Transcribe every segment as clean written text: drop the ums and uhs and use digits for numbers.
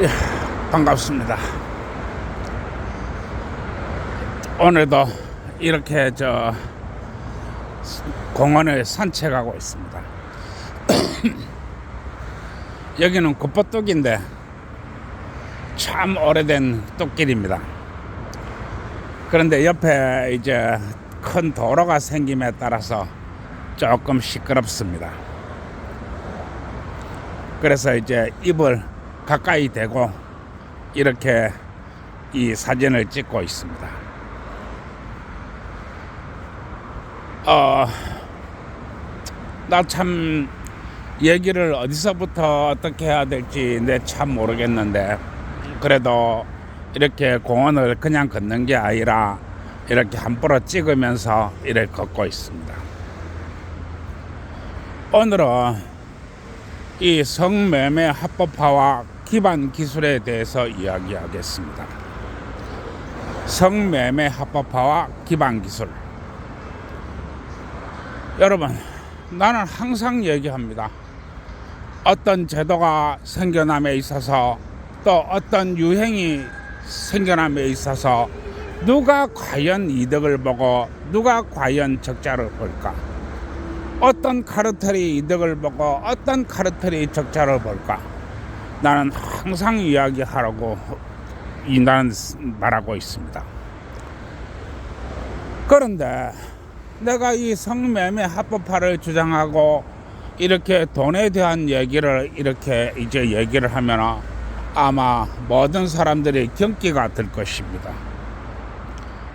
예, 반갑습니다. 오늘도 이렇게 공원을 산책하고 있습니다. 여기는 굿보뚝인데 참 오래된 뚝길입니다. 그런데 옆에 이제 큰 도로가 생김에 따라서 조금 시끄럽습니다. 그래서 이제 입을 가까이 대고 이렇게 이 사진을 찍고 있습니다. 나 참 얘기를 어디서부터 어떻게 해야 될지 참 모르겠는데, 그래도 이렇게 공원을 그냥 걷는 게 아니라 이렇게 함부로 찍으면서 이렇게 걷고 있습니다. 오늘은 이 성매매 합법화와 기반 기술에 대해서 이야기하겠습니다. 성매매 합법화와 기반 기술. 여러분, 나는 항상 얘기합니다. 어떤 제도가 생겨남에 있어서, 또 어떤 유행이 생겨남에 있어서 누가 과연 이득을 보고 누가 과연 적자를 볼까? 어떤 카르텔이 이득을 보고 어떤 카르텔이 적자를 볼까? 나는 항상 이야기하라고 나는 말하고 있습니다. 그런데 내가 이 성매매 합법화를 주장하고 이렇게 돈에 대한 얘기를 이렇게 이제 얘기를 하면 아마 모든 사람들이 경기가 될 것입니다.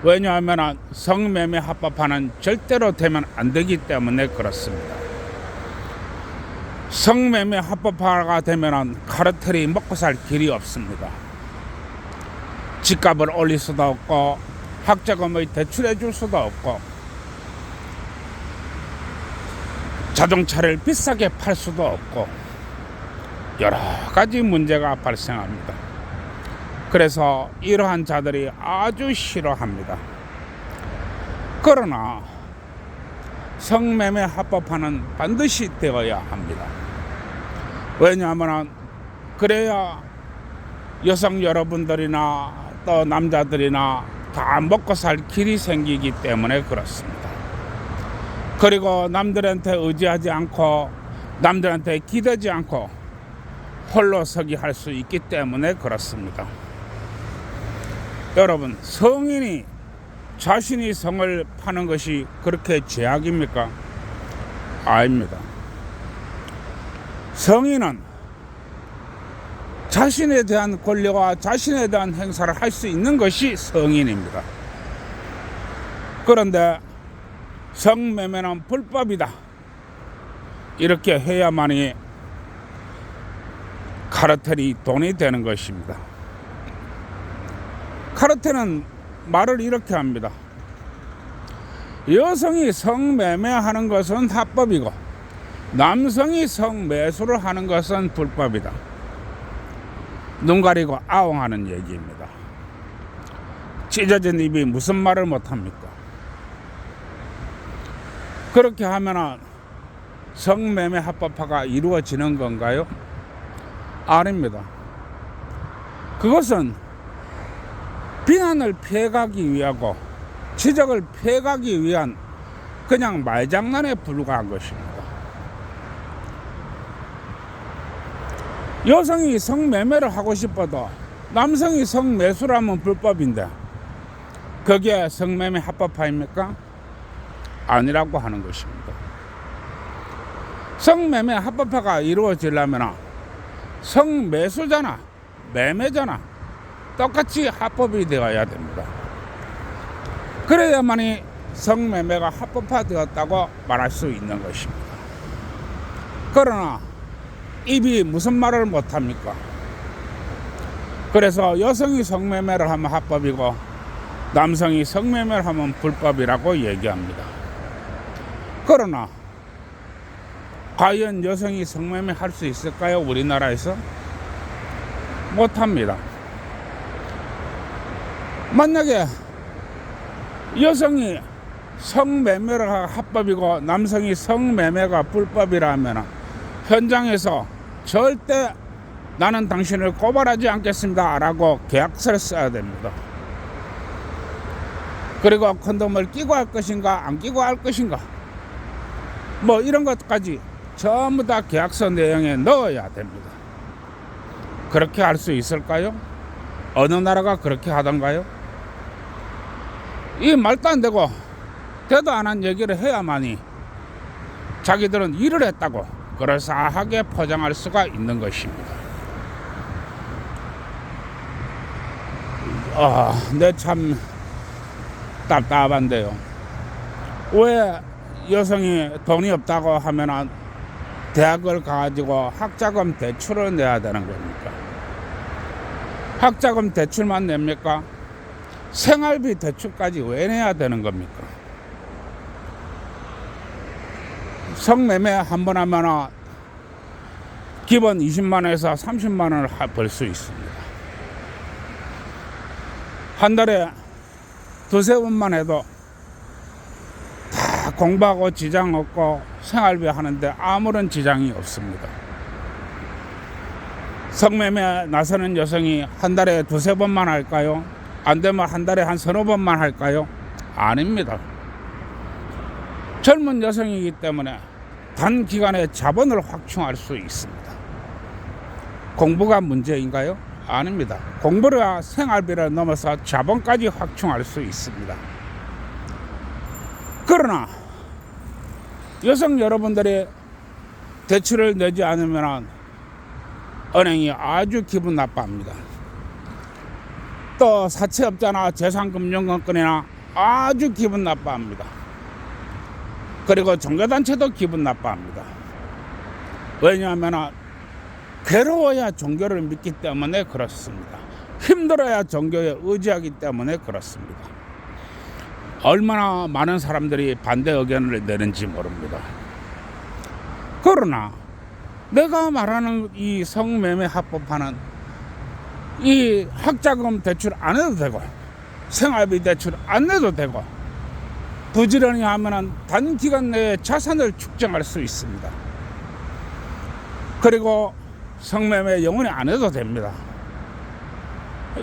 왜냐하면 성매매 합법화는 절대로 되면 안 되기 때문에 그렇습니다. 성매매 합법화가 되면 카르텔이 먹고 살 길이 없습니다. 집값을 올릴 수도 없고 학자금을 대출해 줄 수도 없고 자동차를 비싸게 팔 수도 없고 여러 가지 문제가 발생합니다. 그래서 이러한 자들이 아주 싫어합니다. 그러나 성매매 합법화는 반드시 되어야 합니다. 왜냐하면 그래야 여성 여러분들이나 또 남자들이나 다 먹고 살 길이 생기기 때문에 그렇습니다. 그리고 남들한테 의지하지 않고 남들한테 기대지 않고 홀로 서기 할 수 있기 때문에 그렇습니다. 여러분, 성인이 자신이 성을 파는 것이 그렇게 죄악입니까? 아닙니다. 성인은 자신에 대한 권리와 자신에 대한 행사를 할 수 있는 것이 성인입니다. 그런데 성매매는 불법이다, 이렇게 해야만이 카르텔이 돈이 되는 것입니다. 카르텔은 말을 이렇게 합니다. 여성이 성매매하는 것은 합법이고 남성이 성매수를 하는 것은 불법이다. 눈 가리고 아웅하는 얘기입니다. 찢어진 입이 무슨 말을 못합니까? 그렇게 하면 성매매 합법화가 이루어지는 건가요? 아닙니다. 그것은 비난을 피해가기 위하고 지적을 피해가기 위한 그냥 말장난에 불과한 것입니다. 여성이 성매매를 하고 싶어도 남성이 성매수를 하면 불법인데 그게 성매매 합법화입니까? 아니라고 하는 것입니다. 성매매 합법화가 이루어지려면 성매수자나 매매자나 똑같이 합법이 되어야 됩니다. 그래야만이 성매매가 합법화되었다고 말할 수 있는 것입니다. 그러나 입이 무슨 말을 못합니까? 그래서 여성이 성매매를 하면 합법이고 남성이 성매매를 하면 불법이라고 얘기합니다. 그러나 과연 여성이 성매매 할 수 있을까요? 우리나라에서? 못합니다. 만약에 여성이 성매매가 합법이고 남성이 성매매가 불법이라면 현장에서 절대 나는 당신을 고발하지 않겠습니다 라고 계약서를 써야 됩니다. 그리고 콘돔을 끼고 할 것인가 안 끼고 할 것인가 뭐 이런 것까지 전부 다 계약서 내용에 넣어야 됩니다. 그렇게 할 수 있을까요? 어느 나라가 그렇게 하던가요? 이 말도 안 되고 대도 안 한 얘기를 해야만이 자기들은 일을 했다고 그럴싸하게 포장할 수가 있는 것입니다. 내 참 답답한데요. 왜 여성이 돈이 없다고 하면 대학을 가가지고 학자금 대출을 내야 되는 겁니까? 학자금 대출만 냅니까? 생활비 대출까지 왜 내야 되는 겁니까? 성매매 한 번 하면 기본 20만원에서 30만원을 벌 수 있습니다. 한 달에 두세 번만 해도 다 공부하고 지장 없고 생활비 하는데 아무런 지장이 없습니다. 성매매 나서는 여성이 한 달에 두세 번만 할까요? 안 되면 한 달에 한 서너 번만 할까요? 아닙니다. 젊은 여성이기 때문에 단기간에 자본을 확충할 수 있습니다. 공부가 문제인가요? 아닙니다. 공부를 생활비를 넘어서 자본까지 확충할 수 있습니다. 그러나 여성 여러분들이 대출을 내지 않으면 은행이 아주 기분 나빠합니다. 또 사채업자나 재산금융권이나 아주 기분 나빠합니다. 그리고 종교단체도 기분 나빠합니다. 왜냐하면 괴로워야 종교를 믿기 때문에 그렇습니다. 힘들어야 종교에 의지하기 때문에 그렇습니다. 얼마나 많은 사람들이 반대 의견을 내는지 모릅니다. 그러나 내가 말하는 이 성매매 합법화는 이 학자금 대출 안 해도 되고 생활비 대출 안 내도 되고 부지런히 하면 단기간 내에 자산을 축적할 수 있습니다. 그리고 성매매 영원히 안 해도 됩니다.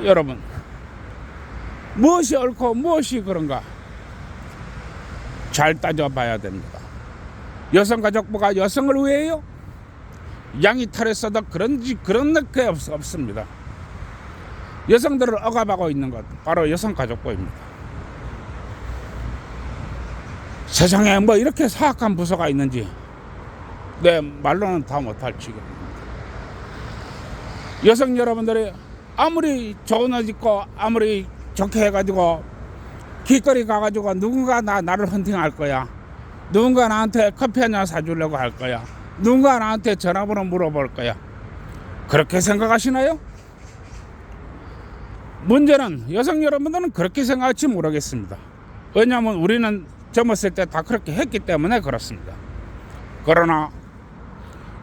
여러분, 무엇이 옳고 무엇이 그런가 잘 따져봐야 됩니다. 여성가족부가 여성을 위해요? 양이 탈했어도 그런 게 없습니다. 여성들을 억압하고 있는 것 바로 여성가족부입니다. 세상에 뭐 이렇게 사악한 부서가 있는지 내 말로는 다 못할 지경입니다. 여성 여러분들이 아무리 좋은 옷 입고 아무리 좋게 해가지고 길거리 가가지고 누군가 나를 헌팅할 거야, 누군가 나한테 커피 한잔 사주려고 할 거야, 누군가 나한테 전화번호 물어볼 거야, 그렇게 생각하시나요? 문제는 여성 여러분들은 그렇게 생각할지 모르겠습니다. 왜냐하면 우리는 젊었을 때 다 그렇게 했기 때문에 그렇습니다. 그러나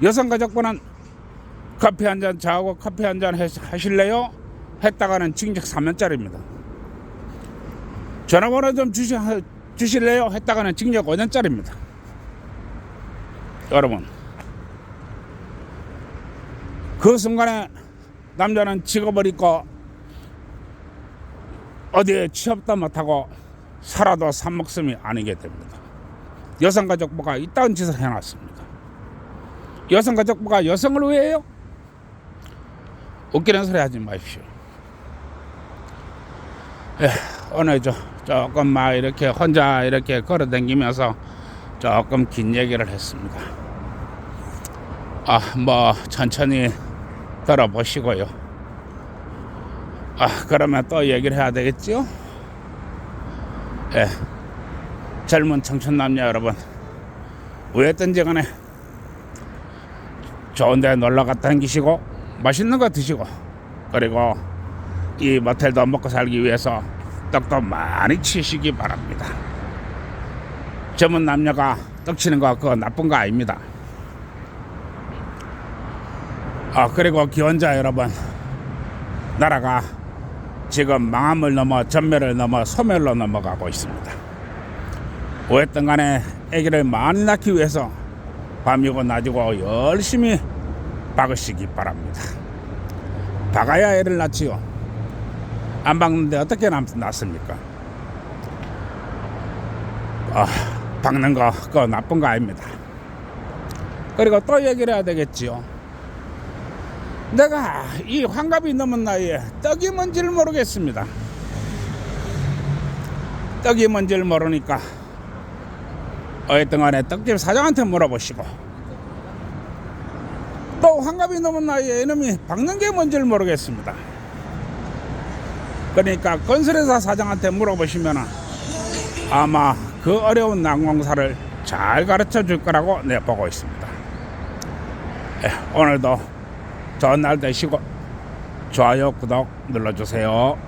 여성가족부는 커피 한잔 저하고 커피 한잔 하실래요? 했다가는 징역 3년짜리입니다. 전화번호 좀 주실래요? 했다가는 징역 5년짜리입니다. 여러분, 그 순간에 남자는 직업을 잃고 어디에 취업도 못하고 살아도 산목숨이 아니게 됩니다. 여성가족부가 이딴 짓을 해놨습니다. 여성가족부가 여성을 위해요? 웃기는 소리 하지 마십시오. 오늘 조금 막 이렇게 혼자 이렇게 걸어다니면서 조금 긴 얘기를 했습니다. 뭐 천천히 들어보시고요. 그러면 또 얘기를 해야 되겠지요? 젊은 청춘 남녀 여러분, 왜든지 간에 좋은 데 놀러 갔다 다니시고 맛있는 거 드시고, 그리고 이 모텔도 먹고 살기 위해서 떡도 많이 치시기 바랍니다. 젊은 남녀가 떡 치는 거 그거 나쁜 거 아닙니다. 그리고 기혼자 여러분, 나라가 지금 망함을 넘어 전멸을 넘어 소멸로 넘어가고 있습니다. 어쨌든 간에 아기를 많이 낳기 위해서 밤이고 낮이고 열심히 박으시기 바랍니다. 박아야 애를 낳지요. 안 박는데 어떻게 낳습니까? 박는 거 그거 나쁜 거 아닙니다. 그리고 또 얘기를 해야 되겠지요. 내가 이 환갑이 넘은 나이에 떡이 뭔지를 모르겠습니다. 떡이 뭔지를 모르니까 어쨌든 간에 떡집 사장한테 물어보시고, 또 환갑이 넘은 나이에 이놈이 박는 게 뭔지를 모르겠습니다. 그러니까 건설회사 사장한테 물어보시면 아마 그 어려운 난공사를 잘 가르쳐 줄 거라고 내 보고 있습니다. 오늘도 좋은 날 되시고 좋아요 구독 눌러주세요.